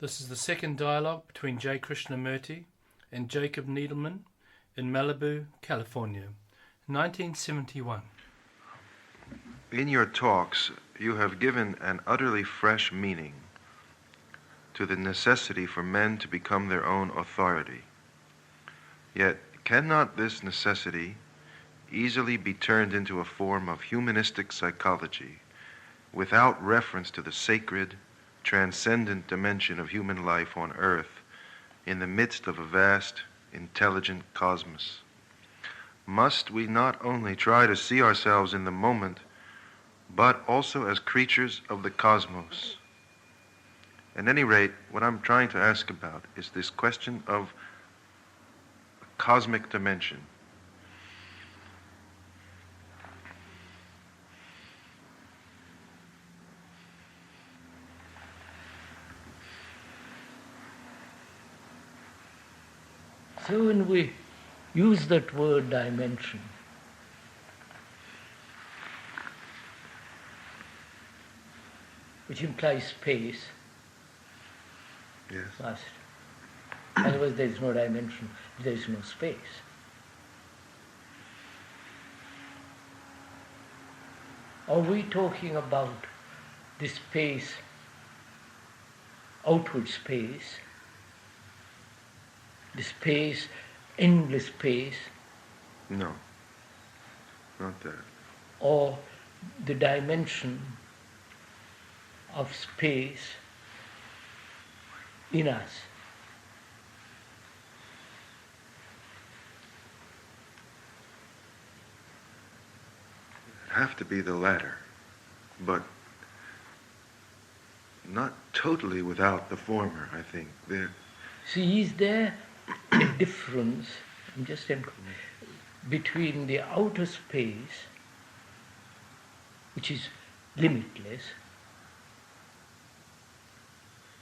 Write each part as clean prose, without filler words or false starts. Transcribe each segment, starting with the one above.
This is the second dialogue between J. Krishnamurti and Jacob Needleman in Malibu, California, 1971. In your talks, you have given an utterly fresh meaning to the necessity for men to become their own authority. Yet, cannot this necessity easily be turned into a form of humanistic psychology without reference to the sacred, transcendent dimension of human life on earth in the midst of a vast, intelligent cosmos? Must we not only try to see ourselves in the moment, but also as creatures of the cosmos? At any rate, what I'm trying to ask about is this question of a cosmic dimension. So when we use that word dimension, which implies space, Yes. must. Otherwise there is no dimension, there is no space. Are we talking about the space, outward space, the space, endless space, No, not that. or the dimension of space in us? Have to be the latter, but not totally without the former, I think. See, is there a difference, between the outer space, which is limitless,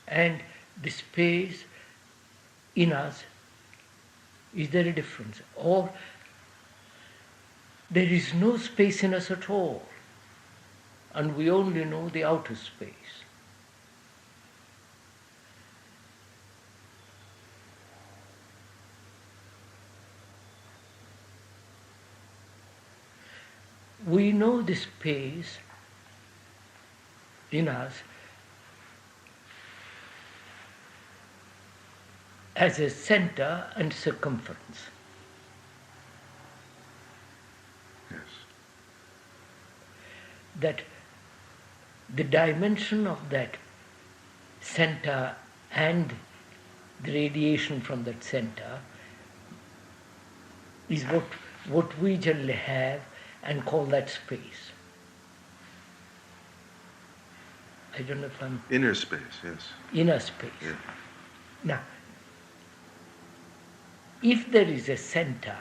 and the space in us? Is there a difference? Or there is no space in us at all, and we only know the outer space? We know the space in us as a center and circumference. Yes. That the dimension of that center and the radiation from that center is what we generally have and call that space. I don't know if I'm... Inner space, yes. Inner space. Yeah. Now, if there is a center,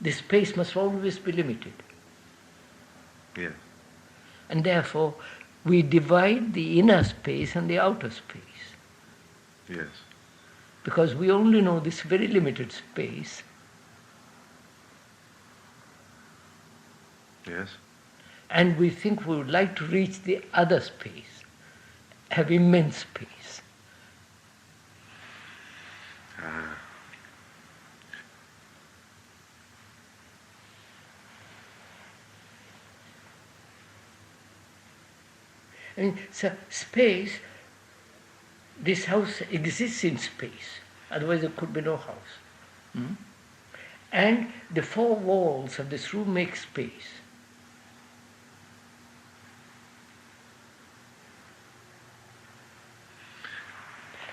the space must always be limited. Yes. And therefore, we divide the inner space and the outer space. Yes. Because we only know this very limited space. Yes. And we think we would like to reach the other space, have immense space. And so space, this house exists in space, otherwise there could be no house. And the four walls of this room make space.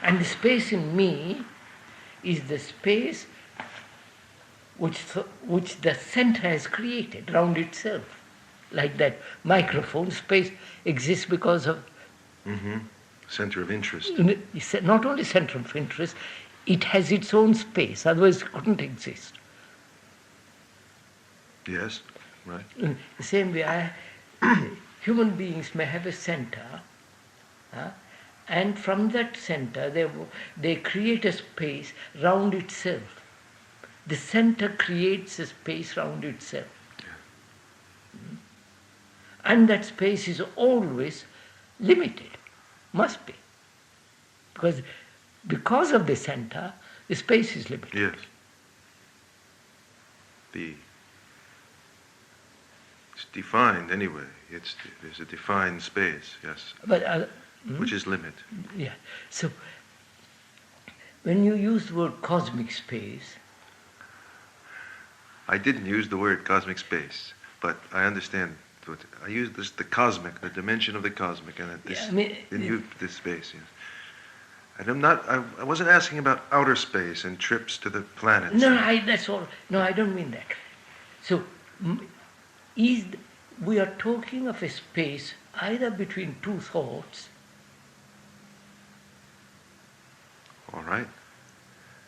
And the space in me is the space which the center has created round itself. Like that microphone space exists because of... Center of interest. Not only center of interest, it has its own space, otherwise it couldn't exist. Yes, right. In the same way, human beings may have a center, and from that center they create a space round itself. The center creates a space round itself. And that space is always limited, must be. Because of the center, the space is limited. Yes. It's defined anyway. There's a defined space, yes, But which is limit. yeah. So when you use the word cosmic space, I didn't use the word cosmic space, but I understand. I used the cosmic, the dimension of the cosmic, and this space. Yes. And I wasn't asking about outer space and trips to the planets. No, that's all. No, I don't mean that. So, we are talking of a space either between two thoughts. All right.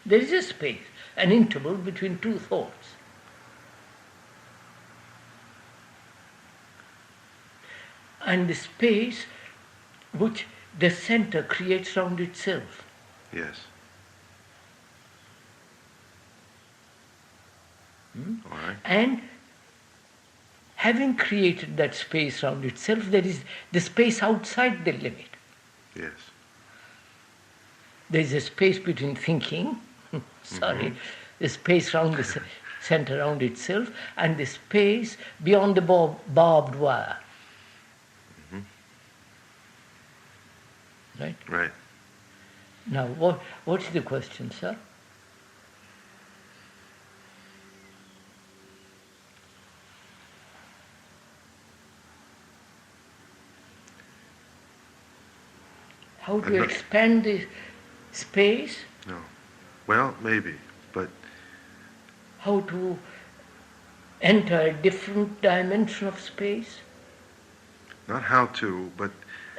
There is a space, an interval between two thoughts. And the space which the center creates around itself. Yes. All right. And having created that space around itself, there is the space outside the limit. Yes. There is a space between thinking, the space around the center around itself, and the space beyond the barbed wire. Right? Right. Now, what's the question, sir? How to expand the space? No. Well, maybe, but How to enter a different dimension of space? not how to, but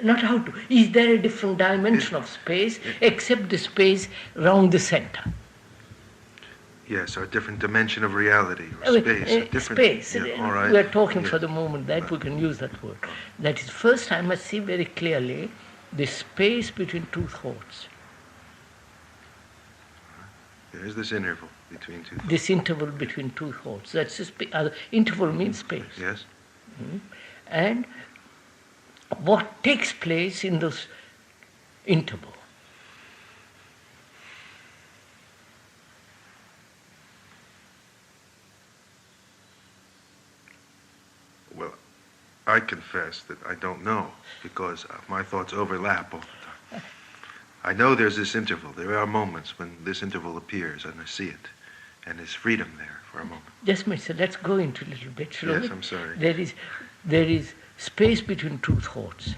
Not how to. Is there a different dimension of space except the space round the center? yes, or a different dimension of reality, or space. A different, space. Yeah, all right. We are talking Yes. for the moment that we can use that word. That is, first I must see very clearly the space between two thoughts. There's this interval between two. This interval between two thoughts. That's the interval means space. Yes. And what takes place in those interval? Well, I confess that I don't know because my thoughts overlap all the time. I know there's this interval. There are moments when this interval appears and I see it, and there's freedom there for a moment. Just Mr. Let's go into a little bit, shall we? Yes, I'm sorry. There is space between two thoughts.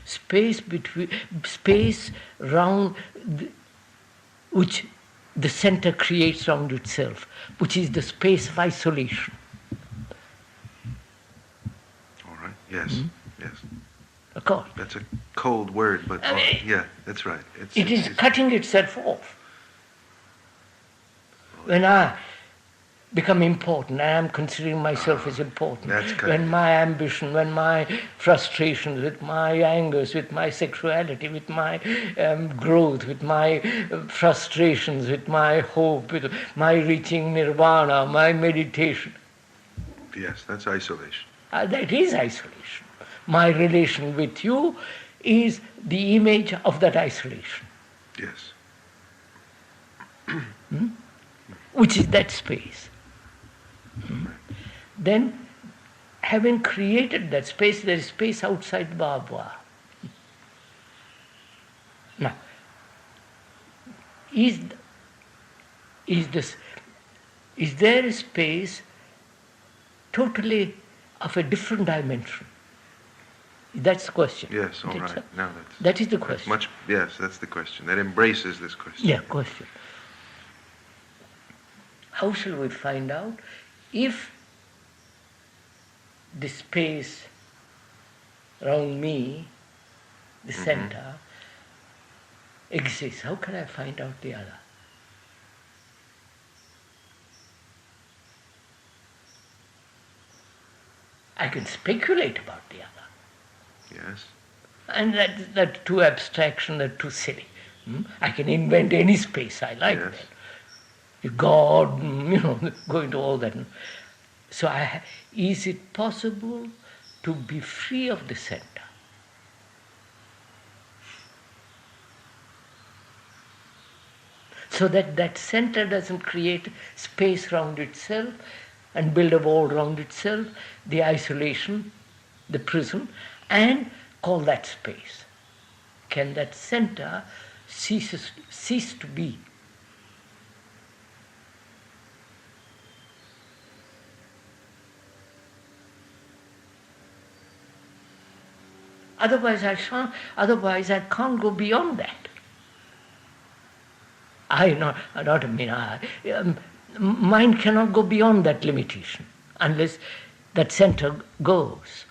Space round which the center creates around itself, which is the space of isolation. All right. Yes. Yes. Of course. That's a cold word, but yeah, that's right. It is cutting itself off. When I become important, I am considering myself as important. When my ambition, when my frustrations, with my angers, with my sexuality, with my growth, with my frustrations, with my hope, with my reaching nirvana, my meditation. Yes, that's isolation. That is isolation. My relation with you is the image of that isolation. Yes. Which is that space. Then, having created that space, there is space outside the barbed wire. Now, is there a space totally of a different dimension? That's the question. Yes, all right. Now that is the question. Yes, that's the question. That embraces this question. Yeah, question. How shall we find out if the space around me, the center, exists? How can I find out the other? I can speculate about the other. Yes. And that's too abstraction, that's too silly. I can invent any space I like. Yes. That. God, go into all that. So is it possible to be free of the center? So that that center doesn't create space round itself and build a wall round itself, the isolation, the prison, and call that space. Can that center cease to be? Otherwise I can't go beyond that. Mind cannot go beyond that limitation unless that center goes.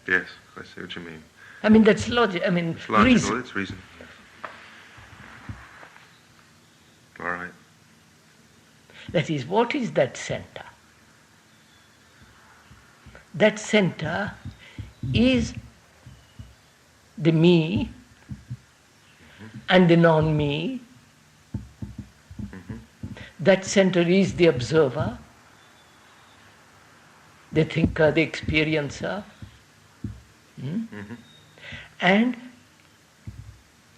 Yes, I see what you mean. I mean, that's logic. I mean, it's logical, reason. It's reason. All right. That is, what is that center? That center is the me and the non-me. That center is the observer, the thinker, the experiencer. And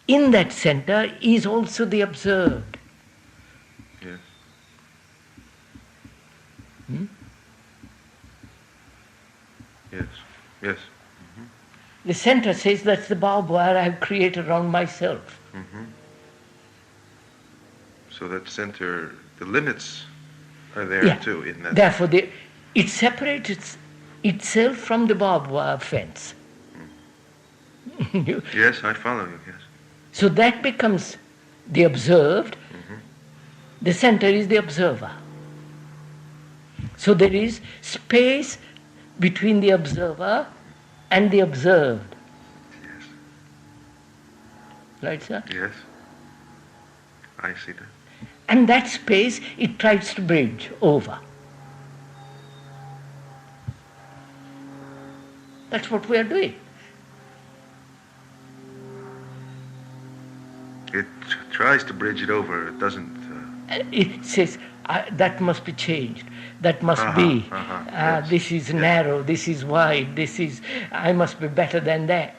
in that center is also the observed. Yes. Yes. Yes. The center says that's the barbed wire I have created around myself. So that center, the limits are there too in that. Therefore, it separates itself from the barbed wire fence. Yes, I follow you, yes. So that becomes the observed. The center is the observer. So there is space between the observer and the observed. Yes. Right, sir? Yes. I see that. And that space it tries to bridge over. That's what we are doing. It tries to bridge it over, it doesn't... It says, that must be changed, that must be, yes. This is narrow, this is wide, I must be better than that.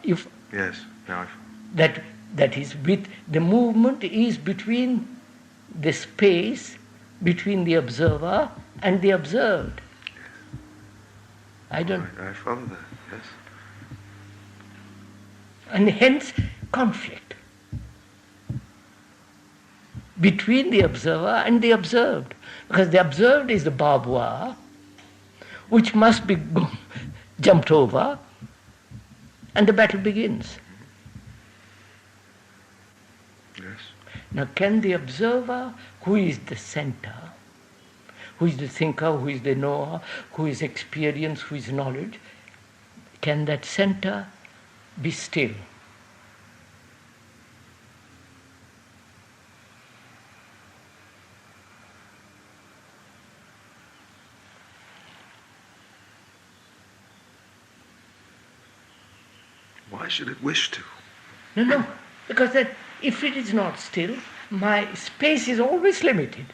Yes, now That is, with the movement is between the space, between the observer and the observed. Yes. I follow that, yes. And hence, conflict between the observer and the observed. Because the observed is the barbed wire, which must be jumped over, and the battle begins. Yes. Now, can the observer, who is the center, who is the thinker, who is the knower, who is experience, who is knowledge, can that center be still? Why should it wish to? No, because that if it is not still, my space is always limited.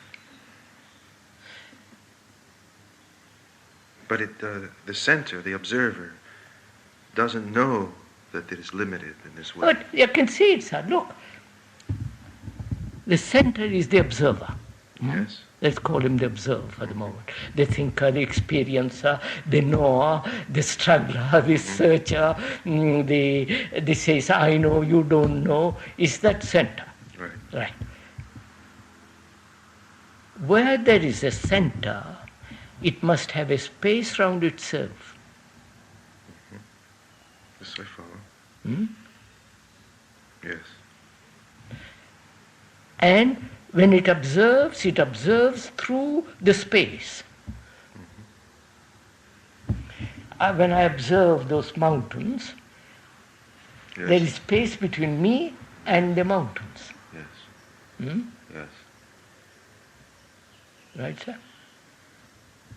But the center, the observer, doesn't know that it is limited in this way. But you can see it, sir. Look. The center is the observer. Yes. Let's call him the observer for the moment. The thinker, the experiencer, the knower, the struggler, the searcher, the says, I know, you don't know, is that center. Right. Where there is a center, it must have a space round itself. Yes, I follow. Yes. And when it observes through the space. When I observe those mountains, there is space between me and the mountains. Yes. Yes. Right, sir?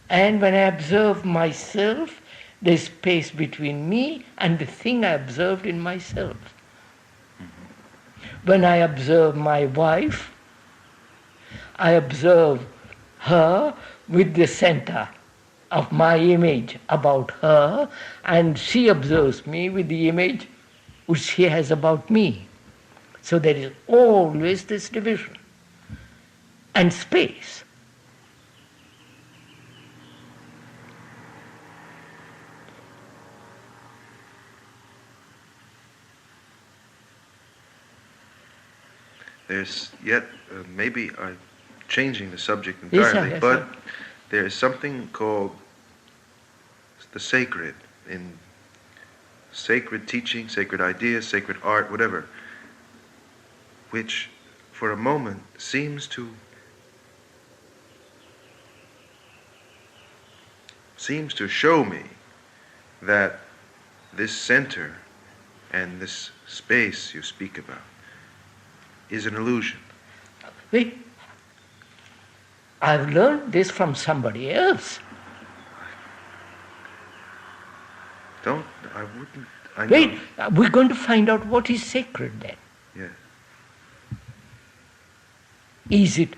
And when I observe myself, there is space between me and the thing I observed in myself. When I observe my wife, I observe her with the center of my image about her, and she observes me with the image which she has about me. So there is always this division. And space. There's yet, maybe I'm changing the subject Yes, entirely, sir, yes, but sir. there is something called the sacred in sacred teaching, sacred ideas, sacred art, whatever, which for a moment seems to show me that this center and this space you speak about is an illusion. Wait, I've learned this from somebody else. I know. Wait, we're going to find out what is sacred then. Yes. Is it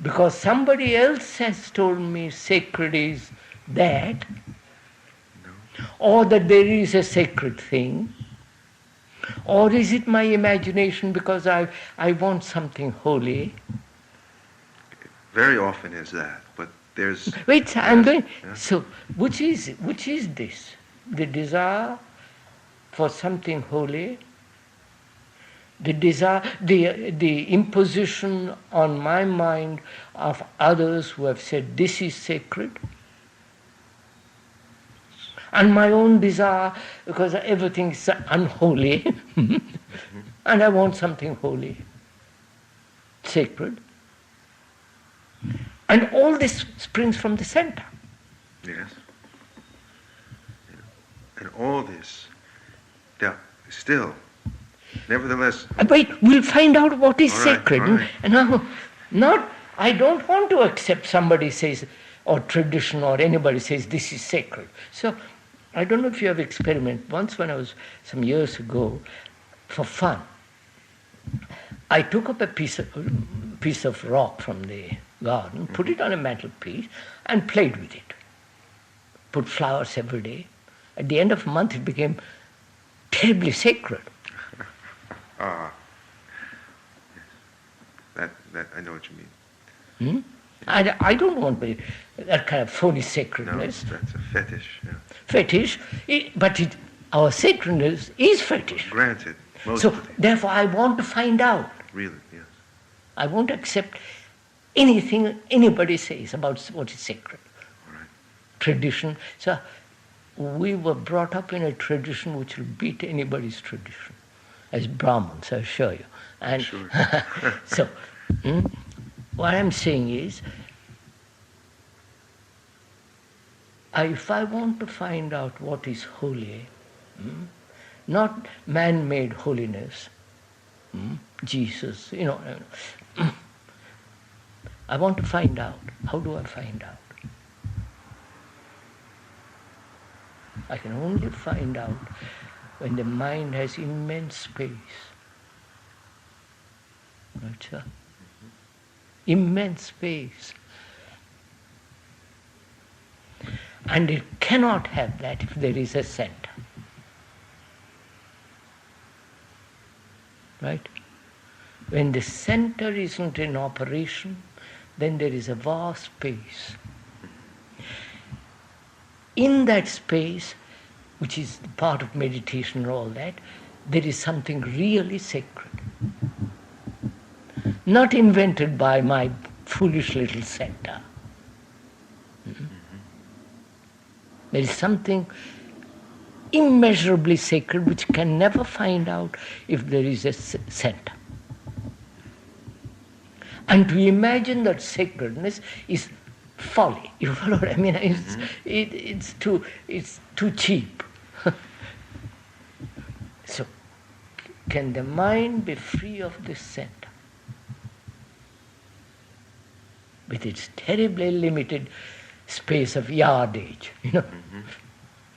because somebody else has told me sacred is that, No. or that there is a sacred thing, or is it my imagination because I want something holy? Very often is that, but there's... Wait, I'm going... Yeah. So, which is this? The desire for something holy? The desire, the imposition on my mind of others who have said this is sacred? And my own desire, because everything is unholy, and I want something holy, sacred. And all this springs from the center. Yes. And all this, still, nevertheless... Wait, we'll find out what is All right, sacred. all right. And I don't want to accept somebody says, or tradition, or anybody says this is sacred. So, I don't know if you have experimented. Once when I was, some years ago, for fun, I took up a piece of rock from the garden, put it on a mantelpiece, and played with it. Put flowers every day. At the end of a month, it became terribly sacred. That I know what you mean. I don't want that kind of phony No, sacredness. that's a fetish. Yeah. Fetish, but our sacredness is fetish. Granted, most So, of it. therefore, I want to find out. Really, yes. I won't accept anything anybody says about what is sacred. All right. Tradition. So, we were brought up in a tradition which will beat anybody's tradition, as Brahmins, I assure you. And Sure. so, what I'm saying is, if I want to find out what is holy, not man-made holiness, Jesus, I want to find out. How do I find out? I can only find out when the mind has immense space. Right, sir? Immense space. And it cannot have that if there is a center. Right? When the center isn't in operation, then there is a vast space. In that space, which is part of meditation and all that, there is something really sacred. Not invented by my foolish little center. There is something immeasurably sacred which can never find out if there is a center. And to imagine that sacredness is folly. You follow what I mean? It's too cheap. So, can the mind be free of this center? With its terribly limited space of yardage,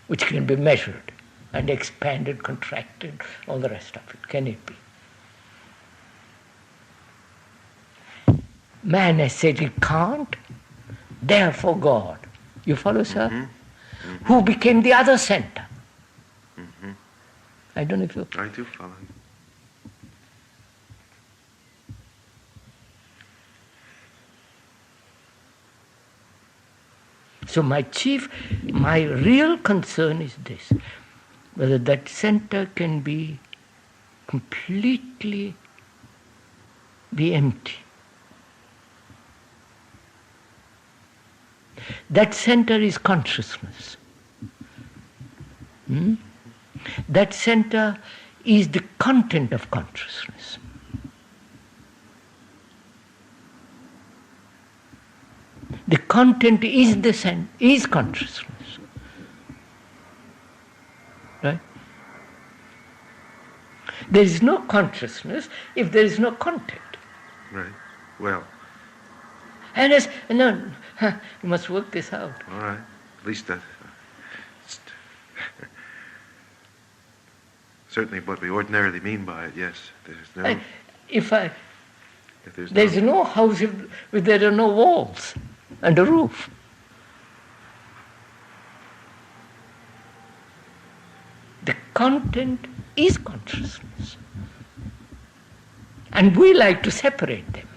which can be measured and expanded, contracted, all the rest of it. Can it be? Man has said it can't, therefore God. You follow, sir? Who became the other center? I don't know if you... I do follow. So my real concern is this, whether that center can be completely be empty. That center is consciousness. That center is the content of consciousness. The content is is consciousness. Right? There is no consciousness if there is no content. Right. Well. And you must work this out. All right. At least that. Certainly what we ordinarily mean by it, yes. There's no house if there are no walls and a roof. The content is consciousness. And we like to separate them.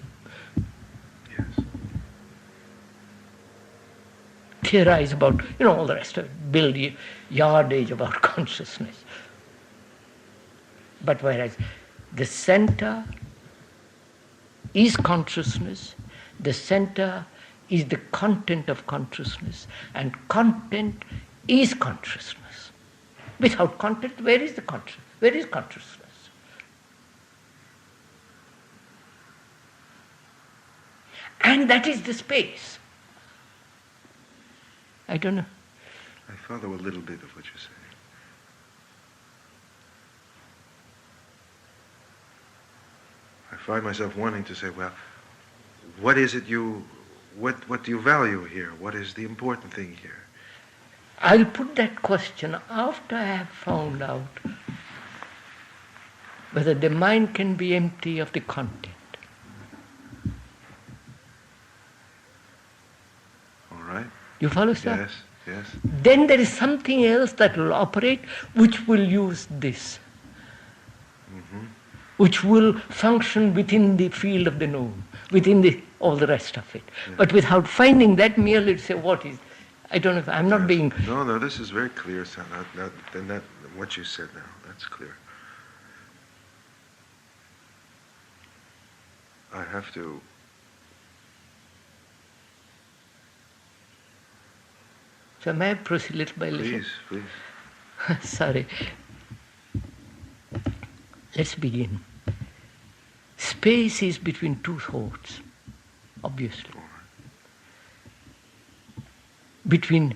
Yes. Theorize about, all the rest of it, build yardage about consciousness. But whereas the center is consciousness, the center is the content of consciousness, and content is consciousness. Without content, where is the consciousness? Where is consciousness? And that is the space. I don't know. I follow a little bit of what you're saying. I find myself wanting to say, well, what is it what do you value here? What is the important thing here? I'll put that question after I have found out whether the mind can be empty of the content. All right. You follow, sir? Yes, yes. Then there is something else that will operate which will use this. Which will function within the field of the known, within all the rest of it. Yeah. But without finding that, merely to say, what is, I don't know if I'm not being... No, this is very clear, son. What you said now, that's clear. I have to... So may I proceed little by little? Please. Sorry. Let's begin. Space is between two thoughts, obviously. Between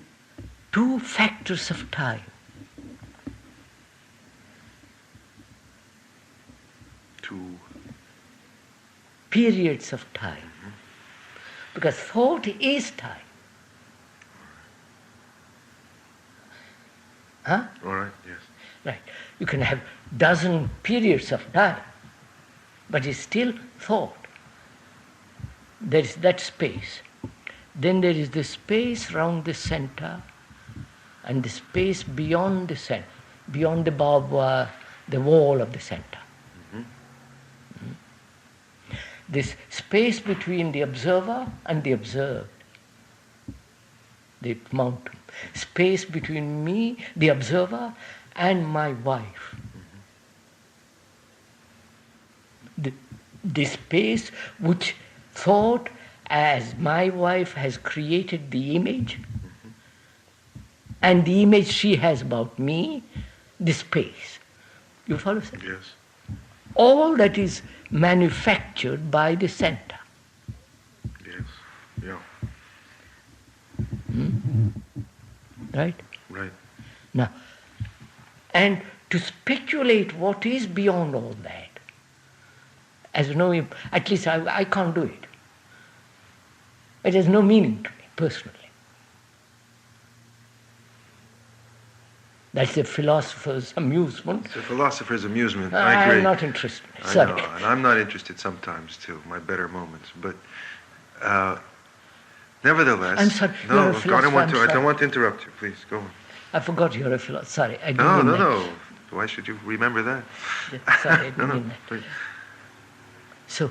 two factors of time. Two periods of time. Because thought is time. Huh? All right, yes. Right. You can have dozen periods of time, but it's still thought. There is that space. Then there is the space round the center and the space beyond the center, beyond the barbed wire, the wall of the center. This space between the observer and the observed, the mountain. Space between me, the observer, and my wife. The space which thought as my wife has created the image, and the image she has about me, the space. You follow, sir? Yes. All that is manufactured by the center. Yes. Yeah. Right? Right. Now, and to speculate what is beyond all that, as no, at least I can't do it. It has no meaning to me, personally. That's the philosopher's amusement. It's a philosopher's amusement. I agree. I'm not interested. Sorry. I know, and I'm not interested sometimes too, my better moments. But nevertheless... I'm sorry. No, I don't want to interrupt you. Please, go on. I forgot you're a philosopher. Sorry, I didn't mean that. No. Why should you remember that? Sorry, I didn't mean that. Please. So,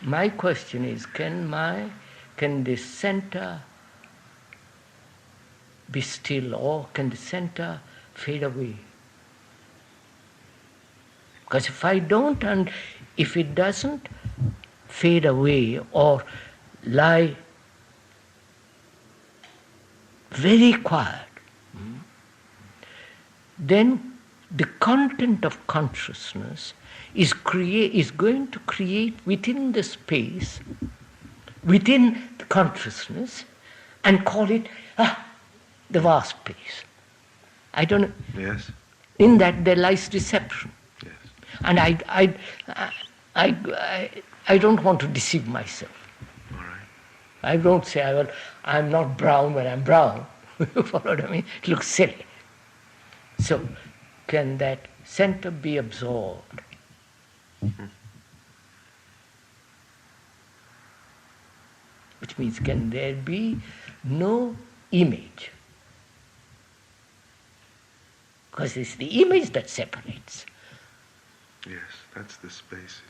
my question is, can the center be still, or can the center fade away? Because if I don't, and if it doesn't fade away or lie very quiet, then the content of consciousness is going to create within the space, within the consciousness, and call it the vast space. I don't know. Yes. In that there lies deception. Yes. And I don't want to deceive myself. All right. I don't say, well, I'm not brown when I'm brown. You follow what I mean? It looks silly. So, can that center be absorbed? Which means, can there be no image? Because it's the image that separates. Yes, that's the space.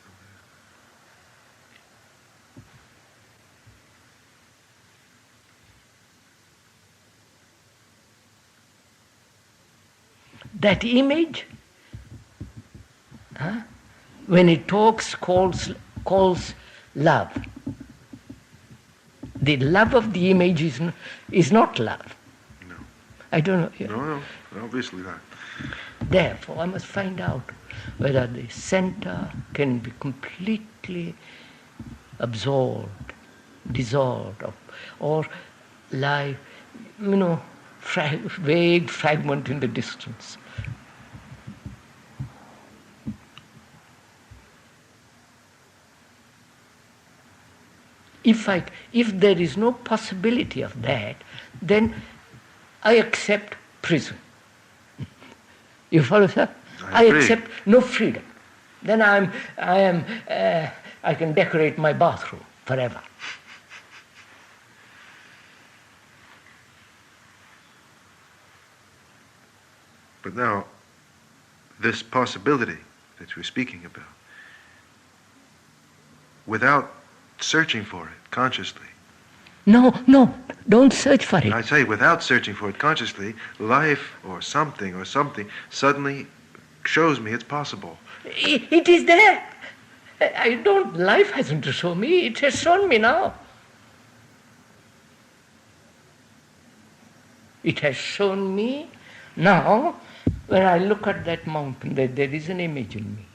That image, when it talks, calls love. The love of the image is not love. No. I don't know. No, obviously not. Therefore, I must find out whether the center can be completely absorbed, dissolved, or lie, vague fragment in the distance. If there is no possibility of that, then I accept prison. You follow, sir? I accept no freedom. Then I can decorate my bathroom forever. But now, this possibility that we're speaking about, without searching for it consciously. No, don't search for it. I say, without searching for it consciously, life or something suddenly shows me it's possible. It is there. Life hasn't to show me, it has shown me now. It has shown me now, when I look at that mountain, that there is an image in me.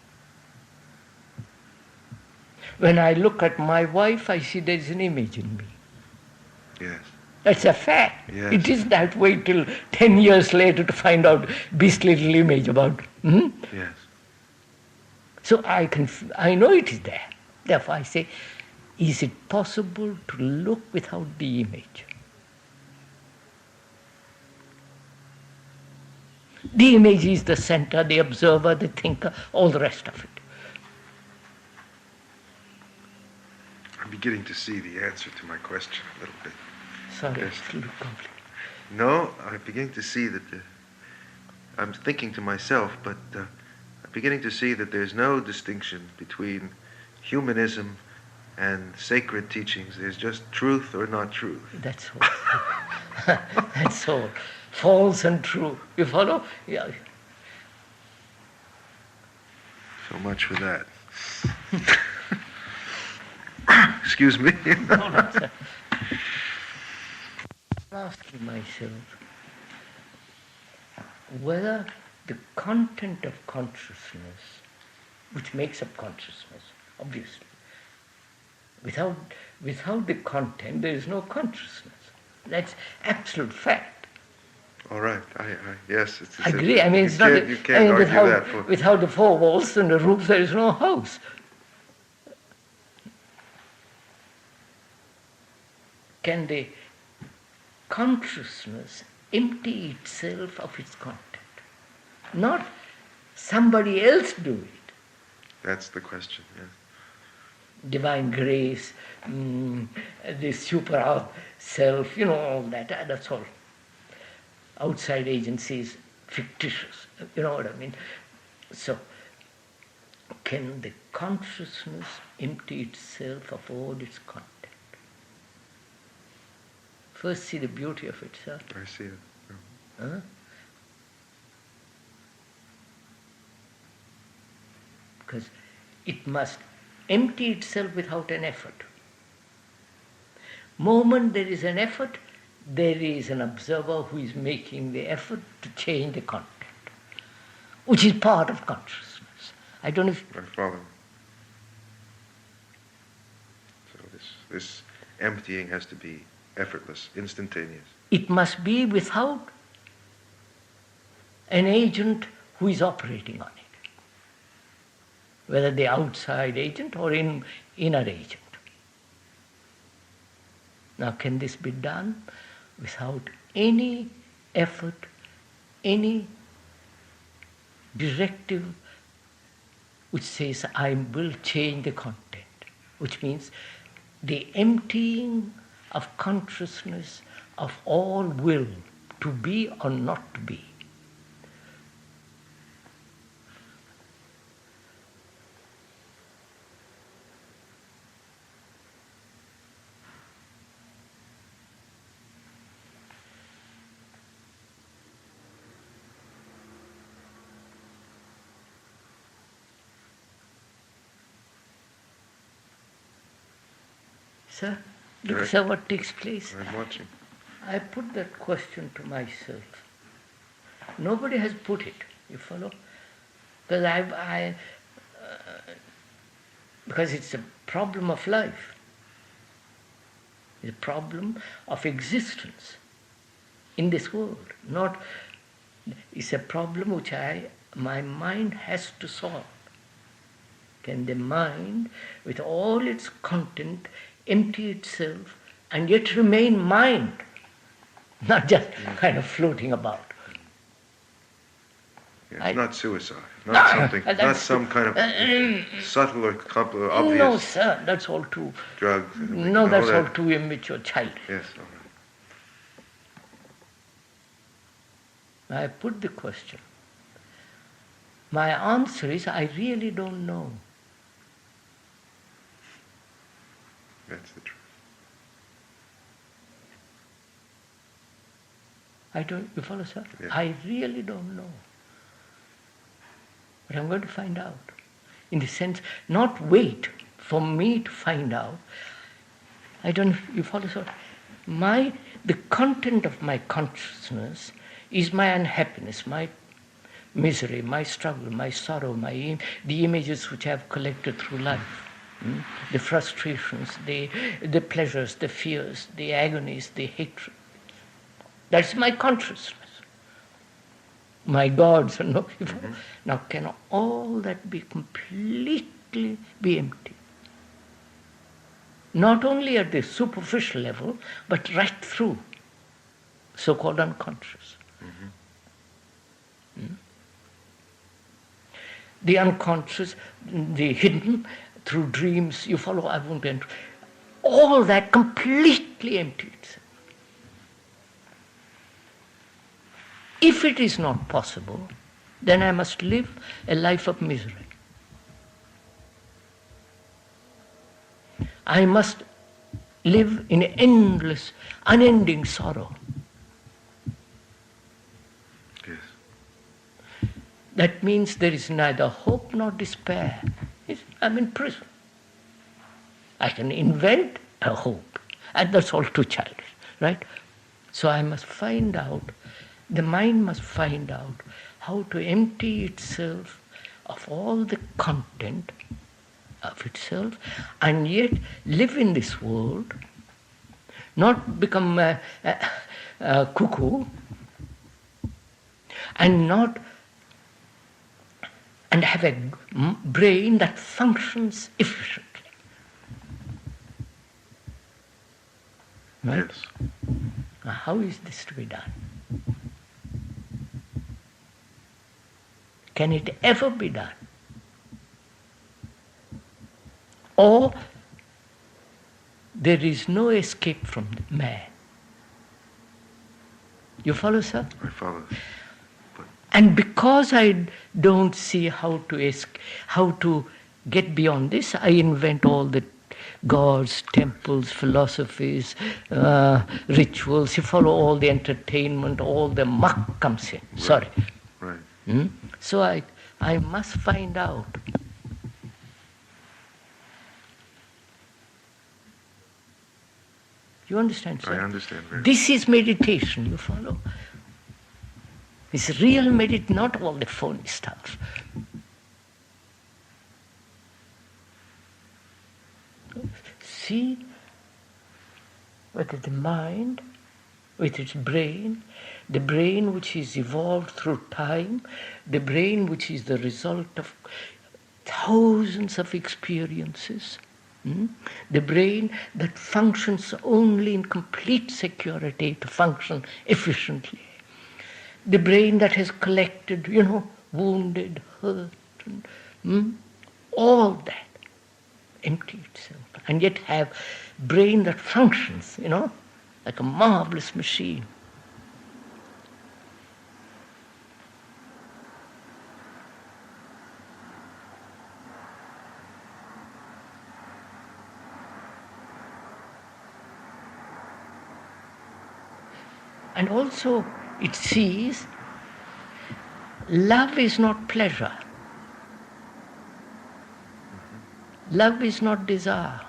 When I look at my wife, I see there is an image in me. Yes. That's a fact. Yes. It is that wait till 10 years later to find out beastly little image about. Yes. So I know it is there. Therefore I say, is it possible to look without the image? The image is the center, the observer, the thinker, all the rest of it. I'm beginning to see the answer to my question a little bit. Sorry, Yes. it's a little complicated. No, I'm beginning to see that I'm thinking to myself, but I'm beginning to see that there's no distinction between humanism and sacred teachings. There's just truth or not truth. That's all. That's all. False and true. You follow? Yeah. So much for that. Excuse me. No, no, sir. I'm asking myself whether the content of consciousness, which makes up consciousness, obviously, without the content, there is no consciousness. That's absolute fact. All right. Yes. I agree. I mean, it's not. You can't argue that. Without the four walls and the roof, there is no house. Can the consciousness empty itself of its content? Not somebody else do it. That's the question, yes. Divine grace, the super self, all that, that's all. Outside agencies, fictitious, you know what I mean? So, can the consciousness empty itself of all its content? First see the beauty of it, sir. I see it. Because it must empty itself without an effort. Moment there is an effort, there is an observer who is making the effort to change the content, which is part of consciousness. I don't know if... I follow. So this emptying has to be effortless, instantaneous. It must be without an agent who is operating on it, whether the outside agent or inner agent. Now, can this be done without any effort, any directive which says, I will change the content, which means the emptying of consciousness of all will to be or not to be. Sir, look, sir, what takes place. I'm watching. I put that question to myself. Nobody has put it, you follow? Because because it's a problem of life. It's a problem of existence in this world. It's a problem which my mind has to solve. Can the mind, with all its content, empty itself and yet remain mind, not just kind of floating about? Yeah, it's not suicide, not some kind of subtle or obvious. No, sir, that's all too. Drugs. No, that's all too immature, childish. Yes, all right. I put the question. My answer is, I really don't know. That's the truth. You follow, sir? Yeah. I really don't know. But I'm going to find out. In the sense, not wait for me to find out. I don't, you follow, sir? The content of my consciousness is my unhappiness, my misery, my struggle, my sorrow, the images which I have collected through life. The frustrations, the pleasures, the fears, the agonies, the hatred. That's my consciousness. My gods. Now, can all that be completely be empty? Not only at the superficial level, but right through, so-called unconscious. The unconscious, the hidden, through dreams, you follow, I won't enter. All that completely empty itself. If it is not possible, then I must live a life of misery. I must live in endless, unending sorrow. Yes. That means there is neither hope nor despair. I'm in prison. I can invent a hope, and that's all too childish, right? So I must find out, the mind must find out how to empty itself of all the content of itself and yet live in this world, not become a cuckoo and have a brain that functions efficiently. Right? Yes. Now, how is this to be done? Can it ever be done? Or there is no escape from man? You follow, sir? I follow. And because I don't see how to get beyond this, I invent all the gods, temples, philosophies, rituals. You follow all the entertainment, all the muck comes in. Right. Sorry. Right. So I must find out. You understand, sir? I understand very This is meditation, you follow? It's real meditation, not all the phony stuff. See whether the mind, with its brain, the brain which is evolved through time, the brain which is the result of thousands of experiences, the brain that functions only in complete security to function efficiently, the brain that has collected, wounded, hurt, and, all that, empty itself, and yet have brain that functions, like a marvelous machine. And also it sees love is not pleasure. Love is not desire.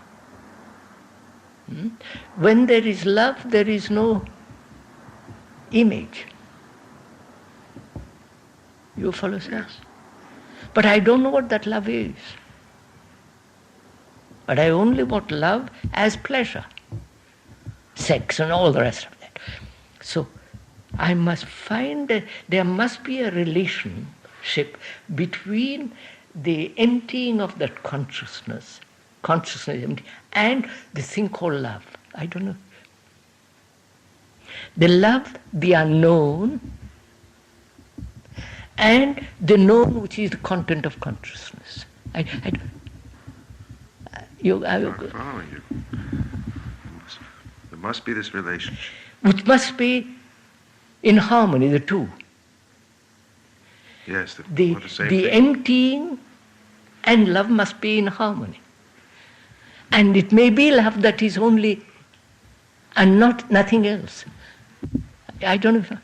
When there is love, there is no image. You follow, sir? Yes. But I don't know what that love is. But I only want love as pleasure, sex and all the rest of that. So I must find that there must be a relationship between the emptying of that consciousness empty, and the thing called love. I don't know. The love, the unknown, and the known, which is the content of consciousness. I'm following you. There must be this relationship. Which must be in harmony, the two. Yes, The same thing. emptying and love must be in harmony. And it may be love that is only and nothing else. I don't know.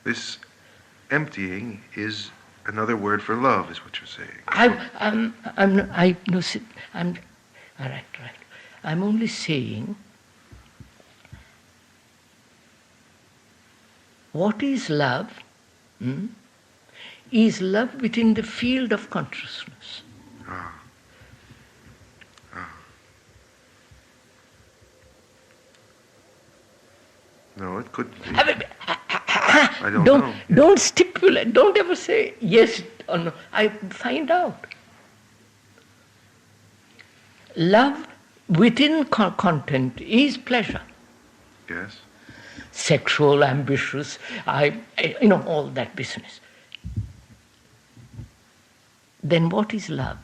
This emptying is another word for love, is what you're saying. All right. I'm only saying, what is love? Is love within the field of consciousness. No, it could be. I don't know. Don't stipulate. Don't ever say yes or no. I find out. Love within content is pleasure. Yes. Sexual, ambitious, all that business. Then what is love?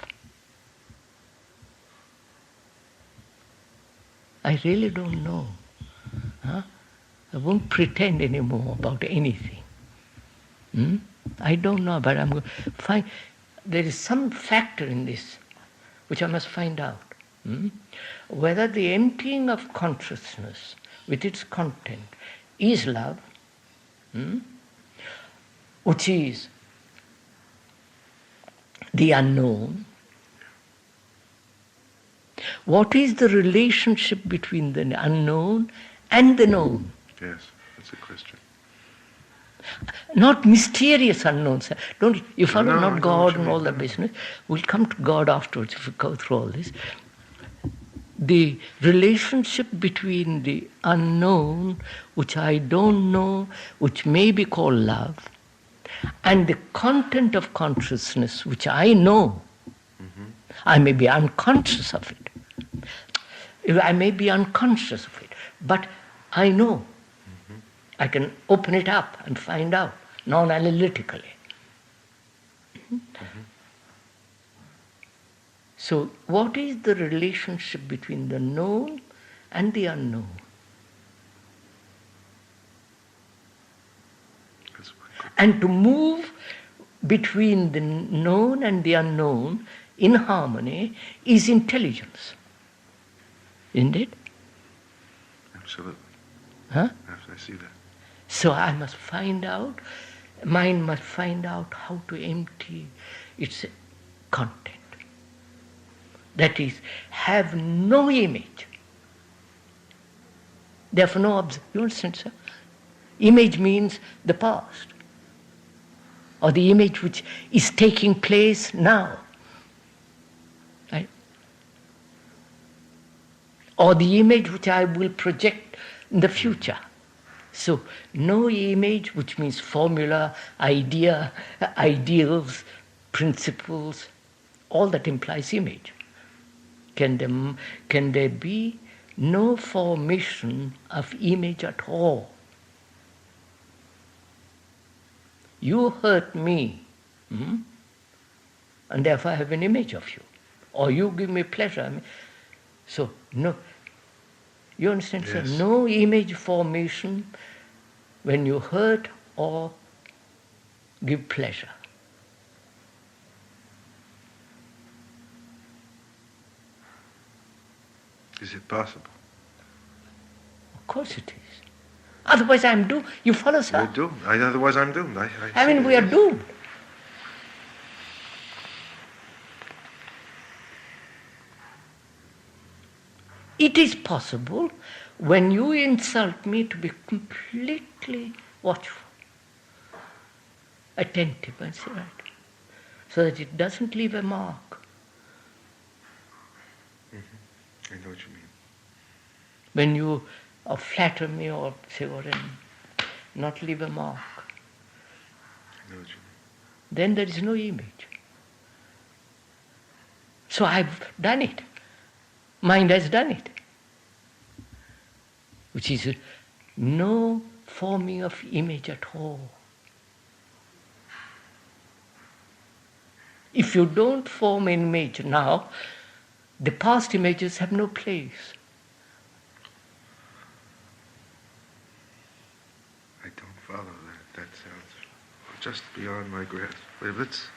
I really don't know. I won't pretend anymore about anything. I don't know, but I'm going to find. There is some factor in this which I must find out. Whether the emptying of consciousness with its content is love, which is the unknown. What is the relationship between the unknown and the known? Yes, that's a question. Not mysterious unknowns. Don't you follow? No, not God and all that business. We'll come to God afterwards if we go through all this. The relationship between the unknown, which I don't know, which may be called love, and the content of consciousness, which I know. I may be unconscious of it. I may be unconscious of it, but I know. I can open it up and find out, non-analytically. So, what is the relationship between the known and the unknown? And to move between the known and the unknown in harmony is intelligence. Isn't it? Absolutely. Huh? I see that. So I must find out, mind must find out how to empty its content. That is, have no image. Therefore, no you understand, sir? Image means the past, or the image which is taking place now. Right? Or the image which I will project in the future. So, no image, which means formula, idea, ideals, principles, all that implies image. Can there be no formation of image at all? You hurt me, and therefore I have an image of you. Or you give me pleasure. So, no. You understand, yes. Sir? No image formation when you hurt or give pleasure. Is it possible? Of course it is. Otherwise I'm doomed. You follow, sir? You're doomed. Otherwise I'm doomed. I mean, we are doomed. It is possible when you insult me to be completely watchful, attentive, and so right, so that it doesn't leave a mark. Mm-hmm. I know what you mean. When you flatter me or say what, and not leave a mark, I know what you mean. Then there is no image. So I've done it. Mind has done it. Which is no forming of image at all. If you don't form an image now, the past images have no place. I don't follow that. That sounds just beyond my grasp. But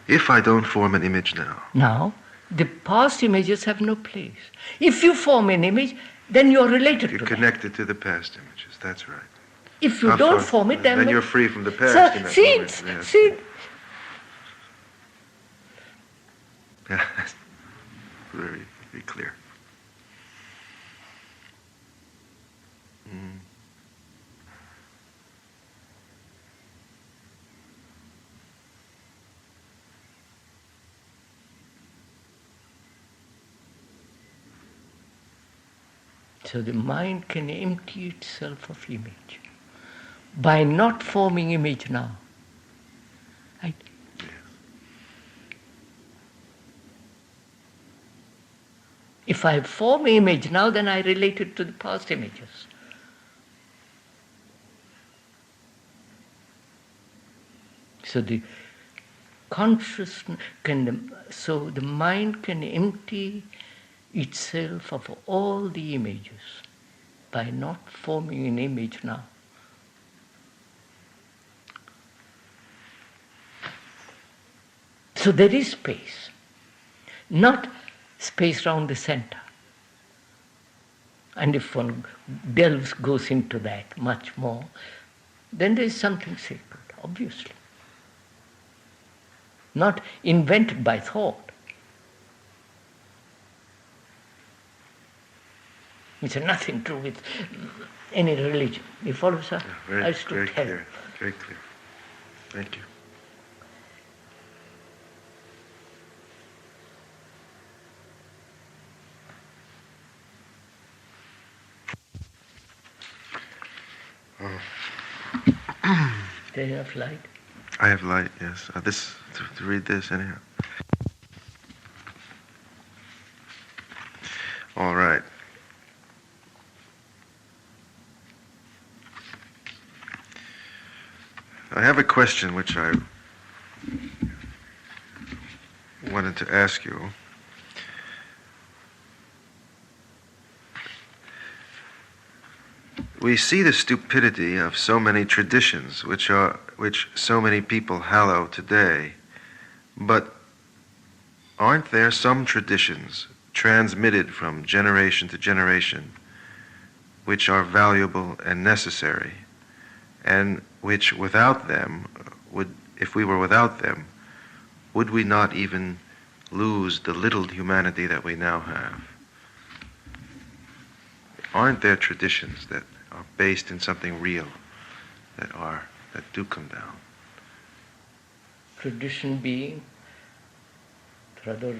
if I don't form an image now, the past images have no place. If you form an image, then you're related to You're connected to the past images, that's right. If you don't form it, then you're free from the past. So, see. Yeah, very, very clear. Mm. So the mind can empty itself of image by not forming image now. Right? Yes. If I form image now, then I relate it to the past images. So the consciousness so the mind can empty itself of all the images by not forming an image now. So there is space, not space round the center. And if one goes into that much more, then there is something sacred, obviously. Not invented by thought. It's nothing to do with any religion. You follow, sir? Yeah, very clear. Very clear. Thank you. Do you have light? I have light, yes. To read this anyhow. All right. I have a question which I wanted to ask you. We see the stupidity of so many traditions which so many people hallow today, but aren't there some traditions transmitted from generation to generation which are valuable and necessary, and which without them, if we were without them, would we not even lose the little humanity that we now have? Aren't there traditions that are based in something real, that do come down? Tradition being rather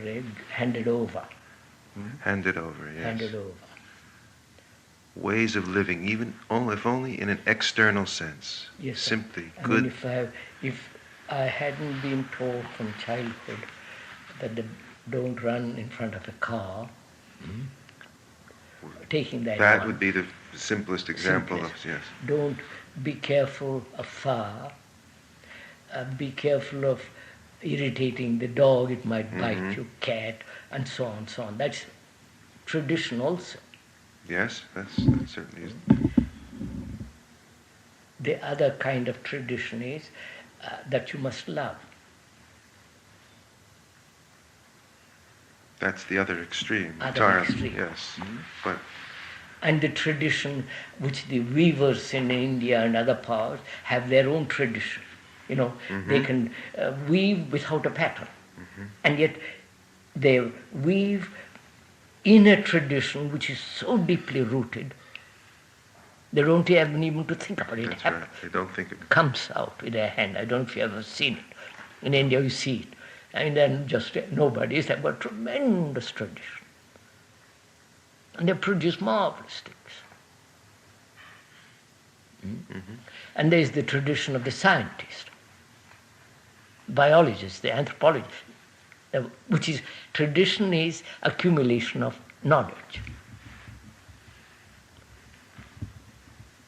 handed over. Handed over, yes. Handed over. Ways of living, if only in an external sense. Yes, sir. Simply I good. mean, if I hadn't been taught from childhood that don't run in front of a car, taking that would be the simplest example of, yes. Don't be careful of fire. Be careful of irritating the dog, it might bite you, cat, and so on, so on. That's tradition also. Yes, that certainly is. The other kind of tradition is that you must love. That's the other extreme. Other extreme. Yes, but and the tradition which the weavers in India and other parts have their own tradition. You know, they can weave without a pattern, and yet they weave in a tradition which is so deeply rooted. They don't even to think about it. That's right. They don't think of it. Comes out with their hand. I don't know if you've ever seen it. In India, you see it. And then just nobody's have got tremendous tradition. And they produce marvelous things. And there's the tradition of the scientist, biologist, the anthropologist, which is, tradition is accumulation of knowledge,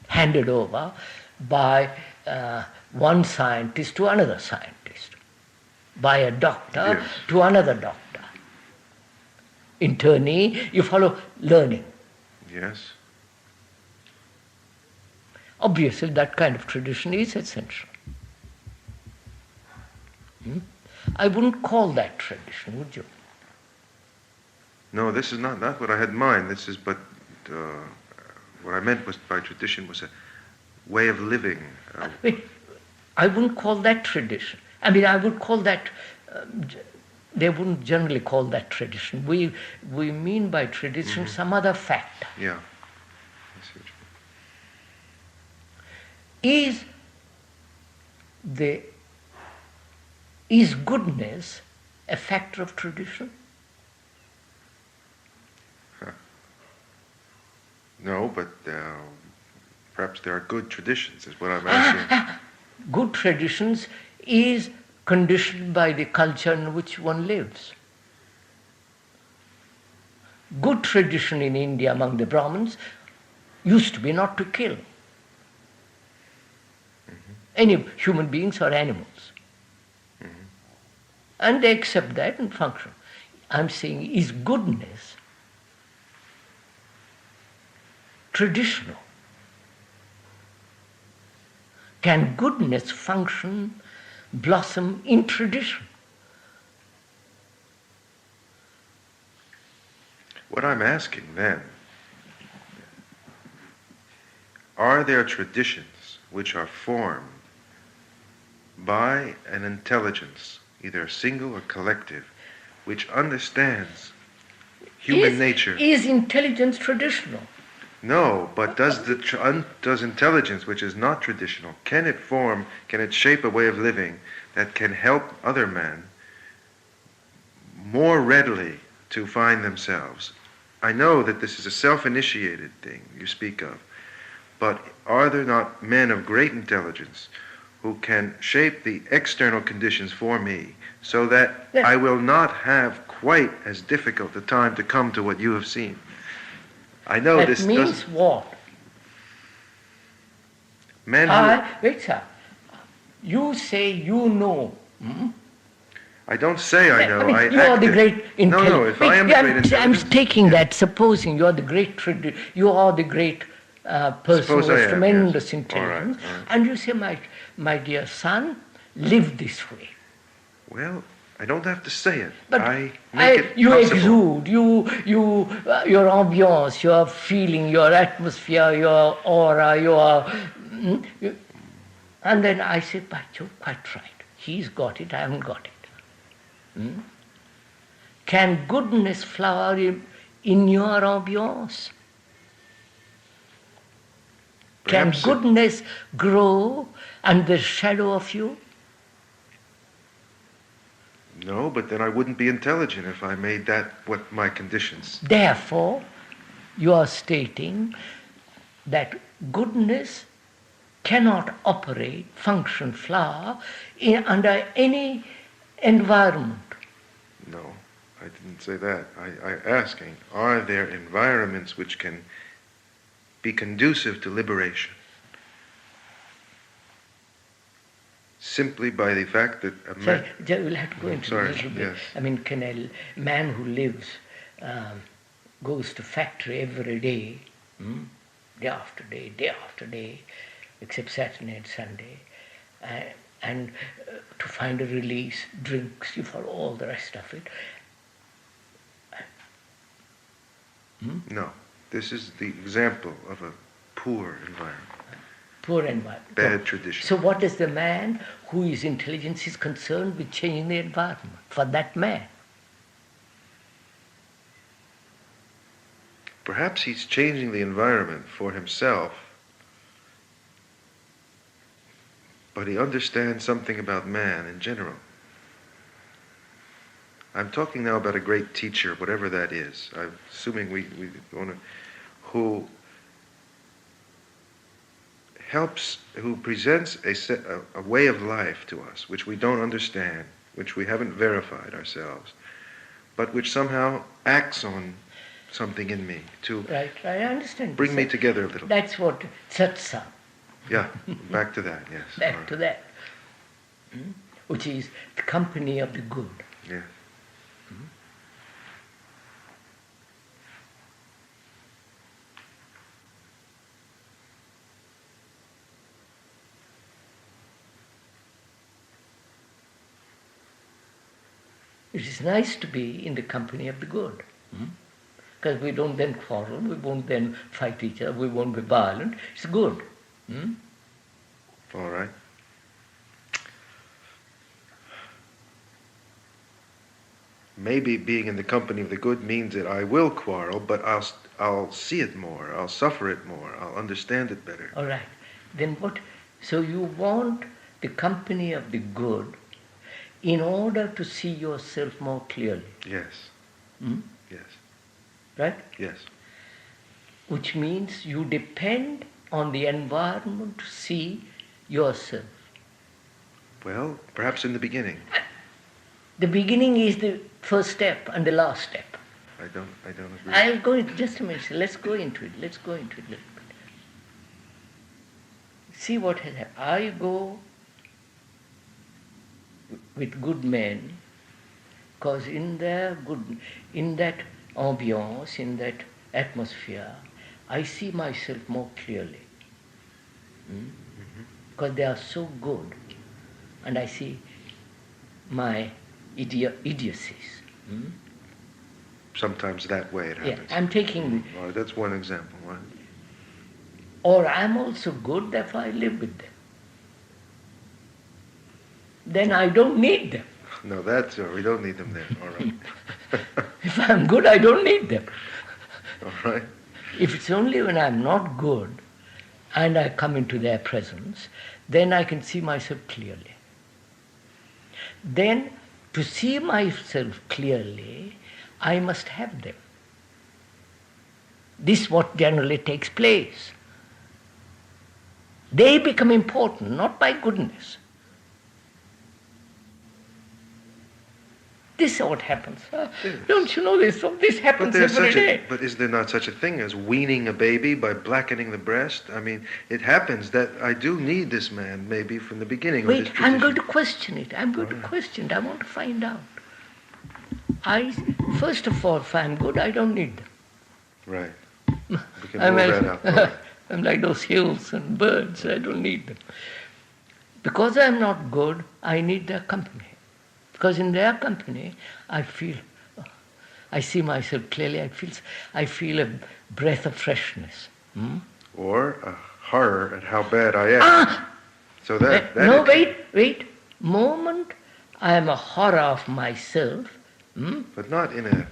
handed over by one scientist to another scientist, by a doctor to another doctor. Internally, you follow learning. Yes. Obviously, that kind of tradition is essential. I wouldn't call that tradition, would you? No, this is not what I had in mind. This is, but what I meant was by tradition was a way of living. I wouldn't call that tradition. I mean, I would call that. They wouldn't generally call that tradition. We mean by tradition some other factor. Yeah. Is goodness a factor of tradition? No, but perhaps there are good traditions, is what I'm asking. Good traditions is conditioned by the culture in which one lives. Good tradition in India among the Brahmins used to be not to kill any human beings or animals. And they accept that and function. I'm saying, is goodness traditional? Can goodness function, blossom in tradition? What I'm asking then, are there traditions which are formed by an intelligence, either single or collective, which understands human nature? Is intelligence traditional? No, but does intelligence, which is not traditional, can it shape a way of living that can help other men more readily to find themselves? I know that this is a self-initiated thing you speak of, but are there not men of great intelligence who can shape the external conditions for me so that I will not have quite as difficult a time to come to what you have seen? I know that this means what? Men wait, sir. You say you know. I don't say I know. I mean, you are the great intelligence. No, if I am the great intelligence. I'm taking that, supposing you are the great person Suppose who I has am, tremendous yes. intelligence, All right. and you say, my dear son, live this way. Well, I don't have to say it. But I make it you possible. exude, your ambience, your feeling, your atmosphere, your aura, and then I say, but you're quite right. He's got it, I haven't got it. Can goodness flower in your ambience? Can Perhaps goodness grow under the shadow of you? No, but then I wouldn't be intelligent if I made that what my conditions. Therefore, you are stating that goodness cannot operate, function, flower under any environment. No, I didn't say that. I'm asking, are there environments which can be conducive to liberation? Simply by the fact that a man... Sorry, we'll have to go into a little bit. Yes. I mean, can a man who lives, goes to factory every day, day after day, except Saturday and Sunday, and to find a release, drinks, you follow all the rest of it. No, this is the example of a poor environment. Poor environment. Bad tradition. So what is the man whose intelligence is concerned with changing the environment for that man? Perhaps he's changing the environment for himself, but he understands something about man in general. I'm talking now about a great teacher, whatever that is. I'm assuming we want to, who helps, who presents a way of life to us, which we don't understand, which we haven't verified ourselves, but which somehow acts on something in me to Right, I understand. bring me together a little. That's what satsang. Yeah, back to that, yes. Back All to right. that. Which is the company of the good. Yeah. It is nice to be in the company of the good. Because we don't then quarrel, we won't then fight each other, we won't be violent. It's good. All right. Maybe being in the company of the good means that I will quarrel, but I'll see it more, I'll suffer it more, I'll understand it better. All right. Then what? So you want the company of the good in order to see yourself more clearly. Yes. Yes. Right? Yes. Which means you depend on the environment to see yourself. Well, perhaps in the beginning. The beginning is the first step and the last step. I don't agree. I'll go into just a minute. Let's go into it a little bit. See what has happened. I go with good men, because in that ambience, in that atmosphere, I see myself more clearly. Because they are so good, and I see my idiocies. Sometimes that way it happens. Yeah, I'm taking... All right, that's one example, right? Or I'm also good, therefore I live with them. Then I don't need them. No, we don't need them then. All right. If I'm good, I don't need them. All right. If it's only when I'm not good and I come into their presence, then I can see myself clearly. Then, to see myself clearly, I must have them. This is what generally takes place. They become important, not by goodness. This is what happens. Don't you know this? This happens every day. But is there not such a thing as weaning a baby by blackening the breast? I mean, it happens that I do need this man maybe from the beginning. Wait, of this I'm going tradition. to question it. I want to find out. First of all, if I'm good, I don't need them. Right. We can move that out. All right. I'm like those hills and birds. I don't need them. Because I'm not good, I need their company. Because in their company, I see myself clearly. I feel a breath of freshness. Or a horror at how bad I am. So that no, wait. Moment I am a horror of myself. But not in a...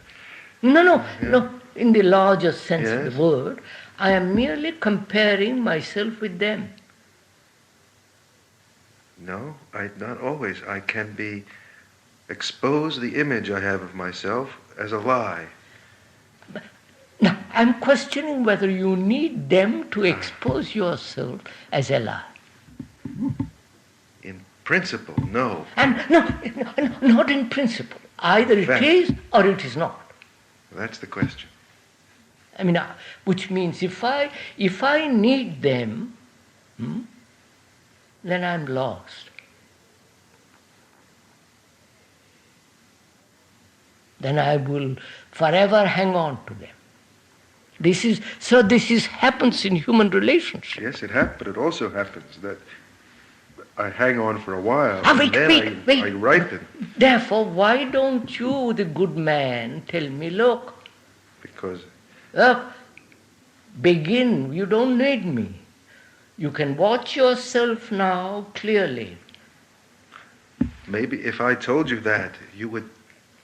No. In the larger sense of Yes. the word, I am merely comparing myself with them. No, not always. I can expose the image I have of myself as a lie. Now, I'm questioning whether you need them to expose yourself as a lie. In principle, no. And no, not in principle. Either it Fact. is or it is not. That's the question. I mean, which means if I need them, then I'm lost. Then I will forever hang on to them. This happens in human relationships. Yes, it happens, but it also happens that I hang on for a while, Wait. I ripen. Therefore, why don't you, the good man, tell me, look, Because begin, you don't need me. You can watch yourself now clearly. maybe if I told you that, you would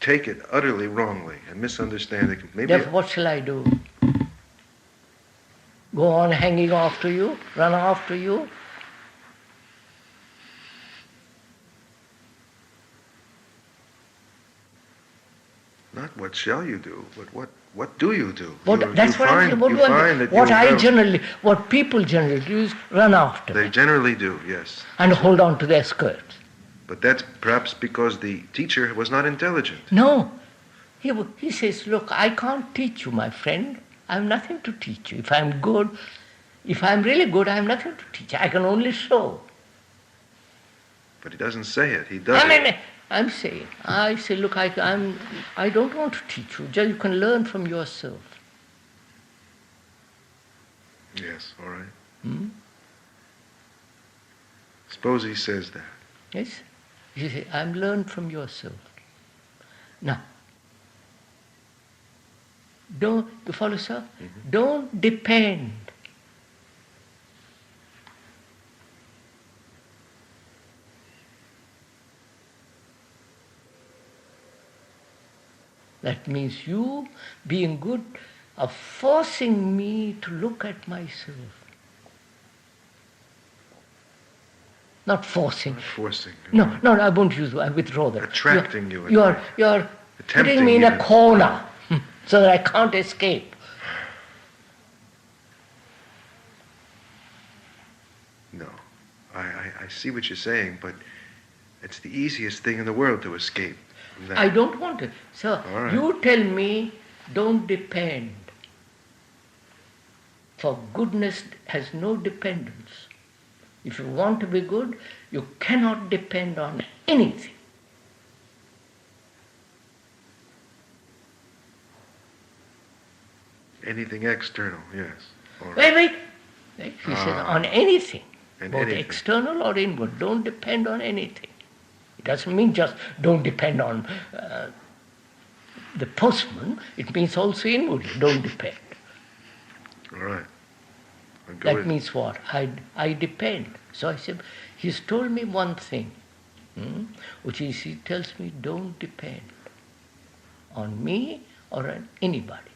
take it utterly wrongly and misunderstand it. Maybe Therefore, what shall I do? Go on hanging after you, run after you? not what shall you do, but what do you do? What people generally do is run after They them generally do, yes. and hold on to their skirts. But that's perhaps because the teacher was not intelligent. No. He says, look, I can't teach you, my friend. I have nothing to teach you. If I'm really good, I have nothing to teach you. I can only show. But he doesn't say it. He does it. I say, look, I don't want to teach you. Just you can learn from yourself. Yes, all right. Suppose he says that. Yes? You say, I'm learned from yourself. Now, you follow, sir? Mm-hmm. Don't depend. That means you, being good, are forcing me to look at myself. Not forcing. Not forcing. No, I won't use it. I withdraw that. Attracting you. You're putting me in a corner so that I can't escape. No. I see what you're saying, but it's the easiest thing in the world to escape from that. I don't want it. Sir, All right. You tell me, don't depend. For goodness has no dependence. If you want to be good, you cannot depend on anything. Anything external, yes. All right. Wait. He says on anything, And both anything. external or inward. Don't depend on anything. It doesn't mean just don't depend on the postman. It means also inwardly, don't depend. All right. That means what? I depend. So I said, he's told me one thing, which is he tells me don't depend on me or on anybody.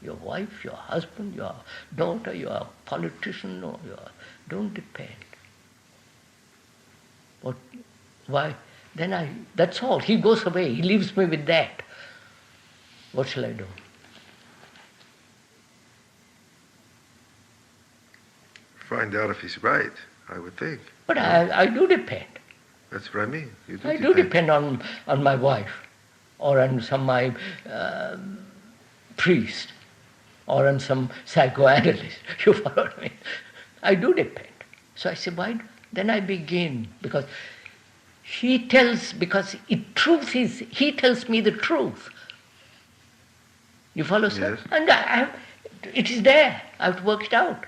Your wife, your husband, your daughter, your politician, don't depend. But why? Then that's all. He goes away. He leaves me with that. What shall I do? Find out if he's right, I would think. But I do depend. That's what I mean. You do I do depend on my wife or on my priest or on some psychoanalyst. You follow what I mean? I do depend. So I say, why? Then I begin because he tells me the truth. You follow, sir? Yes. And it is there. I have to work it out.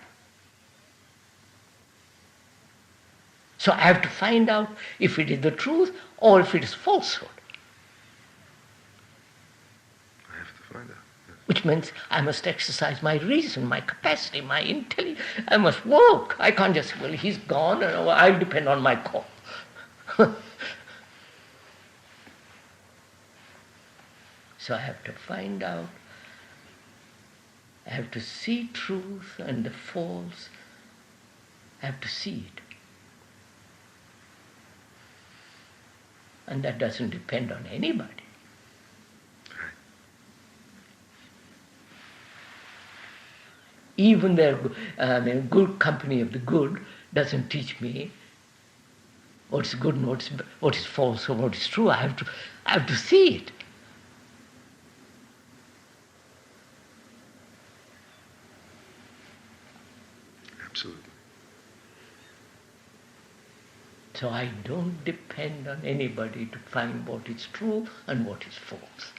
So I have to find out if it is the truth or if it is falsehood. I have to find out. Yes. Which means I must exercise my reason, my capacity, my intelligence. I must work. I can't just say, well, he's gone, and I'll depend on my call. So I have to find out. I have to see truth and the false. I have to see it. And that doesn't depend on anybody. Even the good company of the good doesn't teach me what's good and what is false or what is true. I have to see it. Absolutely. So I don't depend on anybody to find what is true and what is false.